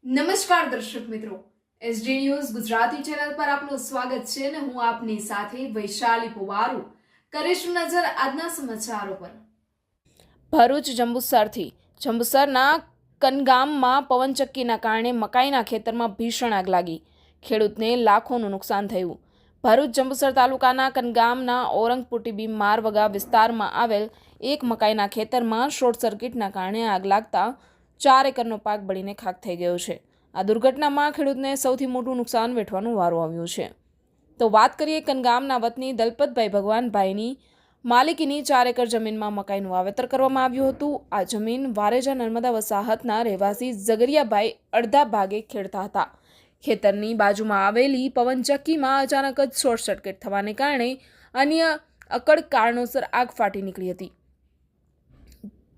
નમસ્કાર દર્શક મિત્રો, એસડી ન્યૂઝ ગુજરાતી ચેનલ પર આપનું સ્વાગત છે અને હું આપની સાથે વૈશાલી પુવારુ કરીશું નજર આજના સમાચારો પર। ભરૂચ જંબુસરથી જંબુસરના કનગામમાં પવનચક્કીના કારણે મકાઈના ખેતરમાં ભીષણ આગ લાગી, ખેડૂતને લાખોનું નુકસાન થયું। ભરૂચ જંબુસર તાલુકાના કનગામના ઓરંગપુટી મારવગા વિસ્તારમાં આવેલ એક મકાઈના ખેતરમાં શોર્ટ સર્કિટના કારણે આગ લાગતા 4 એકરનો પાક બળીને ખાખ થઈ ગયો છે। આ દુર્ઘટનામાં ખેડૂતને સૌથી મોટું નુકસાન વેઠવાનો વારો આવ્યો છે। તો વાત કરીએ કનગામના વતની દલપતભાઈ ભગવાનભાઈની માલિકીની 4 એકર જમીનમાં મકાઈનું વાવેતર કરવામાં આવ્યું હતું। આ જમીન વારેજા નર્મદા વસાહતના રહેવાસી ઝગરિયાભાઈ અડધા ભાગે ખેડતા હતા। ખેતરની બાજુમાં આવેલી પવનચક્કીમાં અચાનક જ શોર્ટ સર્કિટ થવાને કારણે અન્ય અકળ કારણોસર આગ ફાટી નીકળી હતી।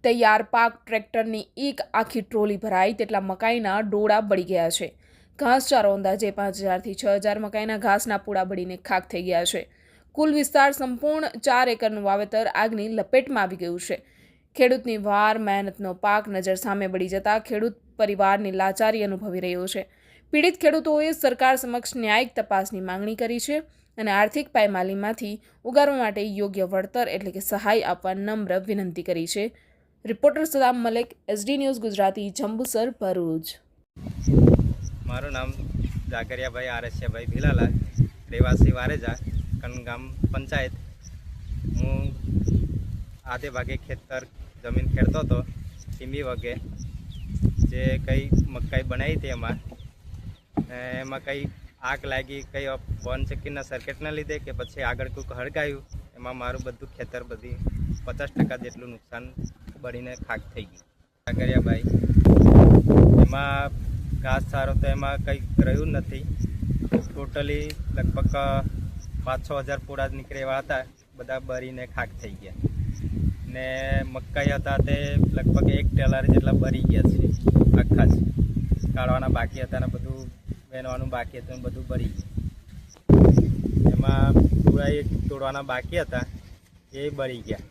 તૈયાર પાક ટ્રેક્ટરની એક આખી ટ્રોલી ભરાઈ તેટલા મકાઈના ડોળા બળી ગયા છે। ઘાસચારો અંદાજે 5000 થી 6000 મકાઈના ઘાસના પૂડા બળીને ખાખ થઈ ગયા છે। કુલ વિસ્તાર સંપૂર્ણ 4 એકરનું વાવેતર આગની લપેટમાં આવી ગયું છે। ખેડૂતની વાર મહેનતનો પાક નજર સામે બળી જતા ખેડૂત પરિવારની લાચારી અનુભવી રહ્યો છે। પીડિત ખેડૂતોએ સરકાર સમક્ષ ન્યાયિક તપાસની માંગણી કરી છે અને આર્થિક પાયમાલીમાંથી ઉગારવા માટે યોગ્ય વળતર એટલે કે સહાય આપવા નમ્ર વિનંતી કરી છે। Reporter Saddam Malik, S D news Gujarati, Jambusar, Bharuch. મારું નામ ઝાકરિયાભાઈ આરસિયાભાઈ ભીલાલાલ, રહેવાસી વારેજા, કનગામ પંચાયત। હું આધે ભાગે ખેતર જમીન ખેડતો હતો ટીમી વગે, જે કંઈ મકાઈ બનાવી હતી એમાં કંઈ આગ લાગી, કંઈ પવનચક્કીના સર્કિટના લીધે કે પછી આગળ કોઈક હળગાયું, એમાં મારું બધું ખેતર 50% જેટલું નુકસાન બળીને ખાક થઈ ગયું। ઝાકરિયાભાઈ, એમાં ઘાસચારો તો એમાં કંઈ રહ્યું નથી, ટોટલી લગભગ 5-6 હજાર પૂડા નીકળે એવા હતા, બધા બળીને ખાક થઈ ગયા। ને મકાઈ હતા તે લગભગ 1 ટેલર જેટલા બળી ગયા છે, આખા જ કાઢવાના બાકી હતા ને બધું વેનવાનું બાકી હતું, બધું બળી ગયું। એમાં પૂરા એક તોડવાના બાકી હતા, એ બળી ગયા।